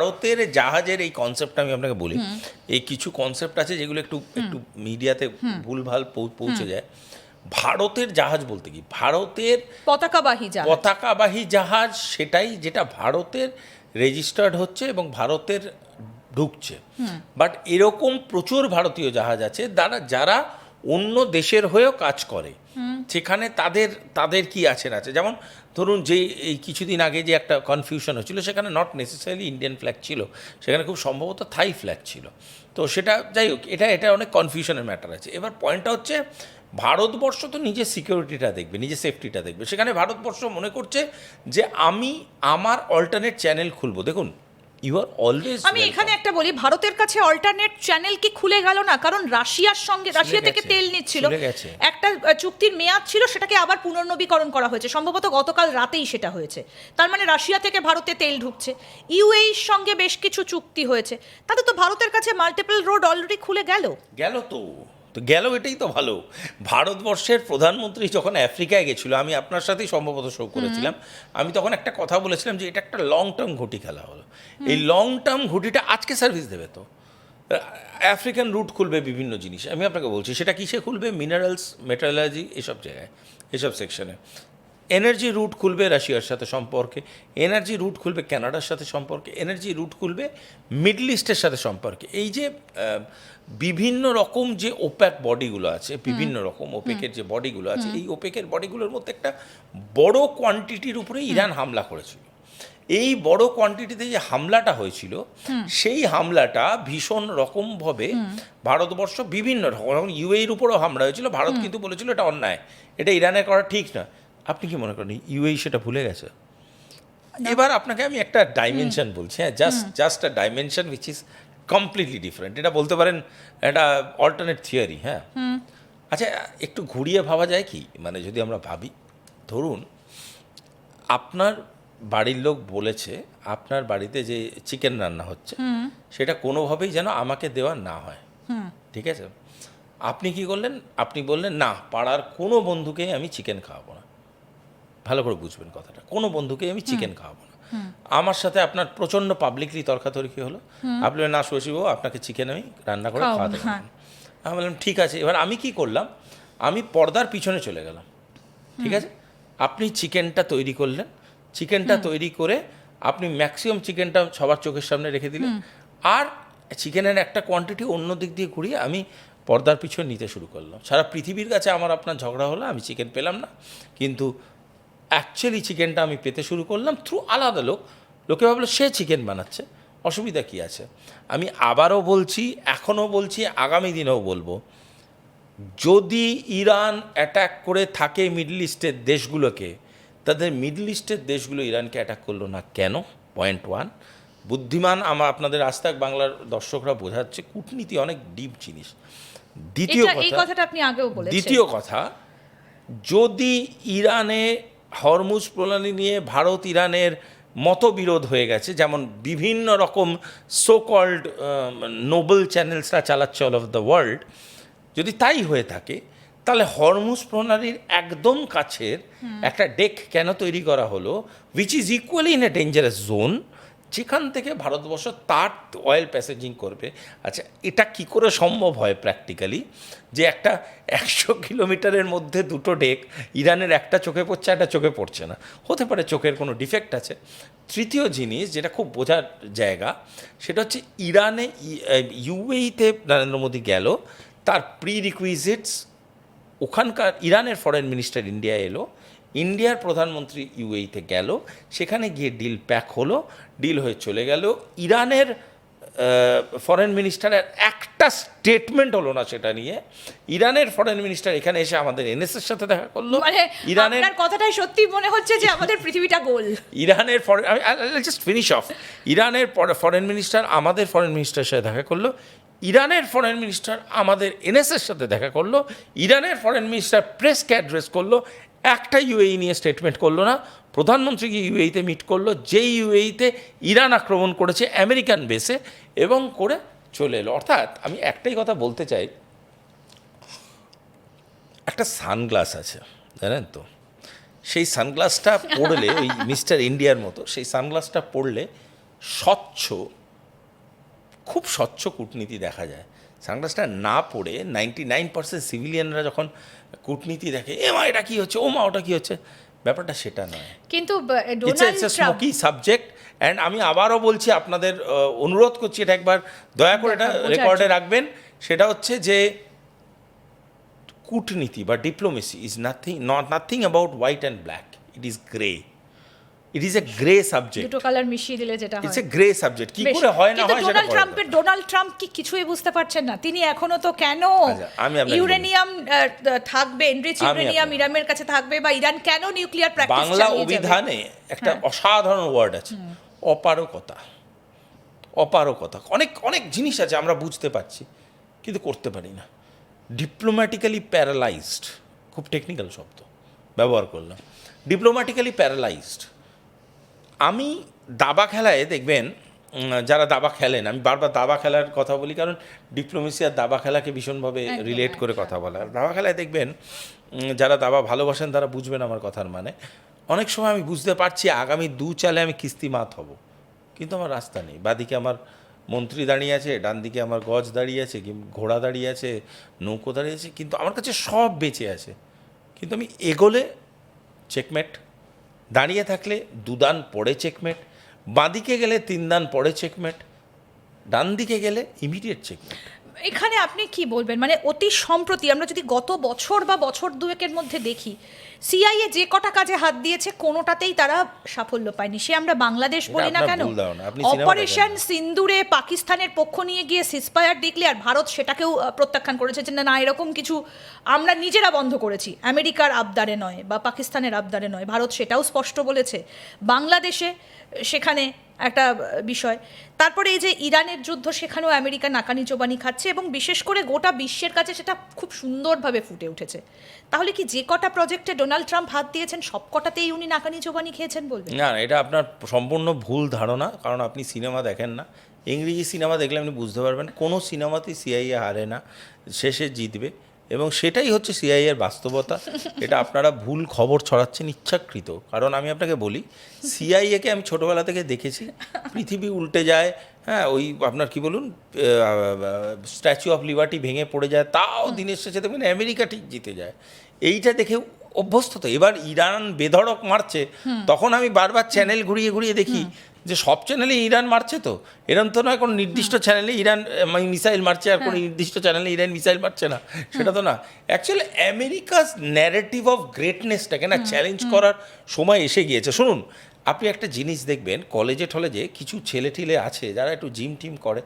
ভারতের জাহাজের এই কনসেপ্টটা আমি আপনাকে বলি, এই কিছু কনসেপ্ট আছে যেগুলো একটু একটু মিডিয়াতে ভুলভাল পৌঁছে যায়। ভারতের জাহাজ বলতে কি, ভারতের পতাকাবাহী জাহাজ সেটাই যেটা ভারতের রেজিস্টার্ড হচ্ছে এবং ভারতের ঢুকছে। বাট এরকম প্রচুর ভারতীয় জাহাজ আছে যারা অন্য দেশের হয়েও কাজ করে, সেখানে তাদের কি আছে না আছে। যেমন ধরুন যে এই কিছুদিন আগে যে একটা কনফিউশন হচ্ছিল, সেখানে নট নেসেসারিলি ইন্ডিয়ান ফ্ল্যাগ ছিল, সেখানে খুব সম্ভবত থাই ফ্ল্যাগ ছিল। তো সেটা যাই হোক, এটা অনেক কনফিউশনের ম্যাটার আছে। এবার পয়েন্টটা হচ্ছে ভারতবর্ষ তো নিজের সিকিউরিটিটা দেখবে, নিজের সেফটিটা দেখবে। সেখানে ভারতবর্ষ মনে করছে যে আমি আমার অল্টারনেট চ্যানেল খুলবো। দেখুন, ইউ আর অলওয়েজ, আমি এখানে একটা বলি, ভারতের কাছে অল্টারনেট চ্যানেল কি খুলে গেল না? কারণ রাশিয়া থেকে তেল নিচ্ছিল, একটা চুক্তির মেয়াদ ছিল, সেটাকে আবার পুনর্নবীকরণ করা হয়েছে, সম্ভবত গতকাল রাতেই সেটা হয়েছে। তার মানে রাশিয়া থেকে ভারতে তেল ঢুকছে। ইউএইর সঙ্গে বেশ কিছু চুক্তি হয়েছে, তাতে তো ভারতের কাছে মাল্টিপল রোড অলরেডি খুলে গেল। তো গেল, এটাই তো ভালো। ভারতবর্ষের প্রধানমন্ত্রী যখন আফ্রিকায় গেছিল, আমি আপনার সাথেই সম্ভবত শো করেছিলাম, আমি তখন একটা কথা বলেছিলাম যে এটা একটা লং টার্ম ঘটি খেলা হলো। এই লং টার্ম ঘটিটা আজকে সার্ভিস দেবে। তো আফ্রিকান রুট খুলবে বিভিন্ন জিনিস, আমি আপনাকে বলছি সেটা কিসে খুলবে, মিনারেলস, মেটালজি, এসব জায়গায়, এসব সেকশনে। এনার্জি রুট খুলবে রাশিয়ার সাথে সম্পর্কে, এনার্জি রুট খুলবে কানাডার সাথে সম্পর্কে, এনার্জি রুট খুলবে মিডল ইস্টের সাথে সম্পর্কে। এই যে বিভিন্ন রকম যে ওপেক বডিগুলো আছে, বিভিন্ন রকম ওপেকের যে বডিগুলো আছে, এই ওপেকের বডিগুলোর মধ্যে একটা বড় কোয়ান্টিটির উপরে ইরান হামলা করেছিল। এই বড় কোয়ান্টিটিতে যে হামলাটা হয়েছিল, সেই হামলাটা ভীষণ রকমভাবে ভারতবর্ষ বিভিন্ন রকম, ইউএইর উপরেও হামলা হয়েছিল, ভারত কিন্তু বলেছিল এটা অন্যায়, এটা ইরানের করা ঠিক না। আপনি কি মনে করেন ইউএই সেটা ভুলে গেছে? এবার আপনাকে আমি একটা ডাইমেনশন বলছি, হ্যাঁ, just a dimension which is completely different. এটা বলতে পারেন এটা অল্টারনেট থিওরি। হ্যাঁ, আচ্ছা, একটু ঘুরিয়ে ভাবা যায় কি, মানে যদি আমরা ভাবি, ধরুন আপনার বাড়ির লোক বলেছে আপনার বাড়িতে যে চিকেন রান্না হচ্ছে সেটা কোনোভাবেই যেন আমাকে দেওয়া না হয়, ঠিক আছে? আপনি কি করলেন? আপনি বললেন না, পাড়ার কোনো বন্ধুকেই আমি চিকেন খাওয়াবো না। ভালো করে বুঝবেন কথাটা, কোনো বন্ধুকেই আমি চিকেন খাওয়াবো না। আমার সাথে আপনার প্রচণ্ড পাবলিকলি তর্কাতর্কি হলো, আপনি না শশীবাবু আপনাকে চিকেন আমি রান্না করে খাওয়াতে পারবো না। আমি বললাম ঠিক আছে। এবার আমি কি করলাম, আমি পর্দার পিছনে চলে গেলাম, ঠিক আছে? আপনি চিকেনটা তৈরি করলেন, চিকেনটা তৈরি করে আপনি ম্যাক্সিমাম চিকেনটা সবার চোখের সামনে রেখে দিলেন, আর চিকেনের একটা কোয়ান্টিটি অন্য দিক দিয়ে ঘুরিয়ে আমি পর্দার পিছনে নিতে শুরু করলাম। সারা পৃথিবীর কাছে আমার আপনার ঝগড়া হলো, আমি চিকেন পেলাম না, কিন্তু অ্যাকচুয়ালি চিকেনটা আমি পেতে শুরু করলাম থ্রু আলাদা লোকে ভাবলো সে চিকেন বানাচ্ছে, অসুবিধা কী আছে? আমি আবারও বলছি, এখনও বলছি, আগামী দিনেও বলবো, যদি ইরান অ্যাটাক করে থাকে মিডল ইস্টের দেশগুলোকে, তাদের মিডল ইস্টের দেশগুলো ইরানকে অ্যাটাক করলো না কেন? Point one. বুদ্ধিমান আপনাদের আজ তাক বাংলার দর্শকরা বোঝাচ্ছে কূটনীতি অনেক ডিপ জিনিস। দ্বিতীয় কথা, যদি ইরানে হরমুজ প্রণালী নিয়ে ভারত ইরানের মতবিরোধ হয়ে গেছে, যেমন বিভিন্ন রকম সো কল্ড নোবেল চ্যানেলসরা চালাচ্ছে অল ওভার দ্য ওয়ার্ল্ড, যদি তাই হয়ে থাকে, তাহলে হরমুজ প্রণালীর একদম কাছের একটা ডেক কেন তৈরি করা হলো, which is equally in a dangerous zone, যেখান থেকে ভারতবর্ষ তার অয়েল প্যাসেজিং করবে? আচ্ছা, এটা কি করে সম্ভব হয় প্র্যাকটিক্যালি, যে একটা 100 কিলোমিটারের মধ্যে দুটো ডেক, ইরানের একটা চোখে পড়ছে, একটা চোখে পড়ছে না? হতে পারে চোখের কোনো ডিফেক্ট আছে। তৃতীয় জিনিস যেটা খুব বোঝার জায়গা, সেটা হচ্ছে ইরানে ইউএইতে নরেন্দ্র মোদী গেল, তার প্রি রিকুইজিটস, ওখানকার ইরানের ফরেন মিনিস্টার ইন্ডিয়া এলো, ইন্ডিয়ার প্রধানমন্ত্রী ইউএইতে গেল, সেখানে গিয়ে ডিল প্যাক হলো, ডিল হয়ে চলে গেল। ইরানের ফরেন মিনিস্টারের একটা স্টেটমেন্ট হলো না সেটা নিয়ে। ইরানের ফরেন মিনিস্টার এখানে এসে আমাদের এনএসের সাথে দেখা করলো। ইরানের কথাটাই সত্যি মনে হচ্ছে যে আমাদের পৃথিবীটা গোল। ইরানের জাস্ট ফিনিশ অফ, ইরানের ফরেন মিনিস্টার আমাদের ফরেন মিনিস্টারের সাথে দেখা করলো, ইরানের ফরেন মিনিস্টার আমাদের এনএসের সাথে দেখা করলো, ইরানের ফরেন মিনিস্টার প্রেসকে অ্যাড্রেস করলো, একটা ইউএই নিয়ে স্টেটমেন্ট করলো না। প্রধানমন্ত্রীকে ইউএইতে মিট করলো, যেই ইউএইতে ইরান আক্রমণ করেছে আমেরিকান বেসে, এবং করে চলে এলো। অর্থাৎ আমি একটাই কথা বলতে চাই, একটা সানগ্লাস আছে জানেন তো, সেই সানগ্লাসটা পড়লে ওই মিস্টার ইন্ডিয়ার মতো, সেই সানগ্লাসটা পড়লে স্বচ্ছ, খুব স্বচ্ছ কূটনীতি দেখা যায়। সানগ্লাসটা না পড়ে 99% সিভিলিয়ানরা যখন কূটনীতি দেখে, মা এটা কী হচ্ছে, ও মা ওটা কী হচ্ছে, ব্যাপারটা সেটা নয়। কিন্তু it's Donald Trump smoky subject. And আমি আবারও বলছি, আপনাদের অনুরোধ করছি, এটা একবার দয়া করে এটা বোঝার রেকর্ডে জন্য। রাখবেন। সেটা হচ্ছে যে কূটনীতি বা diplomacy is nothing about white and black, it is grey, it is a grey subject, দুটো কালার মিশিয়ে দিলে যেটা ইটস হয়। A grey subject. কি বেশ, করে হয় না কিন্তু হয় সেটা ডোনাল্ড ট্রাম্প কি কিছুই বুঝতে পারছেন না? তিনি এখনো তো কেন আচ্ছা, আমি আপনাকে ইউরেনিয়াম থাকবে, এনরিচ ইউরেনিয়াম ইরানের কাছে থাকবে, বা ইরান কেন নিউক্লিয়ার প্র্যাকটিস বাংলা চালিয়ে যাবে? অভিধানে একটা অসাধারণ ওয়ার্ড আছে, অপারকতা। অপারকতা, অনেক অনেক জিনিস আছে আমরা বুঝতে পারছি কিন্তু করতে পারি না। ডিপ্লোম্যাটিক্যালি প্যারালাইজড, খুব টেকনিক্যাল শব্দ ব্যবহার করলাম, ডিপ্লোম্যাটিক্যালি প্যারালাইজড। আমি দাবা খেলায় দেখবেন, যারা দাবা খেলেন, আমি বারবার দাবা খেলার কথা বলি কারণ ডিপ্লোমেসি আর দাবা খেলাকে ভীষণভাবে একদম, রিলেট করে একদম। কথা বলা। দাবা খেলায় দেখবেন, যারা দাবা ভালোবাসেন তারা বুঝবেন আমার কথার মানে। অনেক সময় আমি বুঝতে পারছি আগামী 2 চালে আমি কিস্তি মাত হব, কিন্তু আমার রাস্তা নেই। বাদিকে আমার মন্ত্রী দাঁড়িয়ে আছে, ডান দিকে আমার গজ দাঁড়িয়ে আছে, ঘোড়া দাঁড়িয়ে আছে, নৌকো দাঁড়িয়ে আছে, কিন্তু আমার কাছে সব বেঁচে আছে। কিন্তু আমি এগোলে চেকমেট, দাঁড়িয়ে থাকলে 2 দান পরে চেকমেট, বাঁদিকে গেলে 3 দান পরে চেকমেট, ডান দিকে গেলে ইমিডিয়েট চেকমেট। এখানে আপনি কি বলবেন, মানে অতি সম্প্রতি আমরা যদি গত বছর বা বছর দুয়েকের মধ্যে দেখি, সিআইএ যে কটা কাজে হাত দিয়েছে কোনোটাতেই তারা সাফল্য পায়নি। সে আমরা বাংলাদেশ এটা বলি না আপনার কেন, ভুল ধারণা, আপনি সিনেমা অপারেশন দেখেন না। সিন্দুরে পাকিস্তানের পক্ষ নিয়ে গিয়ে সিজফায়ার ডিক্লেয়ার, ভারত সেটাকেও প্রত্যাখ্যান করেছে যে না এরকম কিছু আমরা নিজেরা বন্ধ করেছি, আমেরিকার আবদারে নয় বা পাকিস্তানের আবদারে নয়, ভারত সেটাও স্পষ্ট বলেছে। বাংলাদেশে সেখানে একটা বিষয়। তারপরে এই যে ইরানের যুদ্ধ, সেখানেও আমেরিকা নাকানি চোবানি খাচ্ছে এবং বিশেষ করে গোটা বিশ্বের কাছে সেটা খুব সুন্দরভাবে ফুটে উঠেছে। তাহলে কি যে কটা প্রজেক্টে ডোনাল্ড ট্রাম্প হাত দিয়েছেন সব কটাতেই উনি নাকানি চোবানি খেয়েছেন বলবেন? না, এটা আপনার সম্পূর্ণ ভুল ধারণা, কারণ আপনি সিনেমা দেখেন না। ইংরেজি সিনেমা দেখলে আপনি বুঝতে পারবেন কোনো সিনেমাতেই সিআইএ হারে না, শেষে জিতবে, এবং সেটাই হচ্ছে সিআইএর বাস্তবতা। এটা আপনারা ভুল খবর ছড়াচ্ছেন ইচ্ছাকৃত। কারণ আমি আপনাকে বলি, সিআইএকে আমি ছোটোবেলা থেকে দেখেছি, পৃথিবী উল্টে যায়, হ্যাঁ, ওই আপনার কি বলুন, স্ট্যাচু অফ লিবার্টি ভেঙে পড়ে যায়, তাও দিনের শেষে দেখবেন আমেরিকা ঠিক জিতে যায়। এইটা দেখে অভ্যস্ত তো। এবার ইরান বেধড়ক মারছে, তখন আমি বারবার চ্যানেল ঘুরিয়ে ঘুরিয়ে দেখি যে সব চ্যানেলে ইরান মারছে, তো এরকম তো নয় কোনো নির্দিষ্ট চ্যানেলে ইরান মিসাইল মারছে আর কোনো নির্দিষ্ট চ্যানেলে ইরান মিসাইল মারছে না, সেটা তো না। অ্যাকচুয়ালি আমেরিকাস ন্যারেটিভ অফ গ্রেটনেসটাকে না চ্যালেঞ্জ করার সময় এসে গিয়েছে। শুনুন, আপনি একটা জিনিস দেখবেন, কলেজে টলেজে কিছু ছেলে টিলে আছে যারা একটু জিম টিম করে,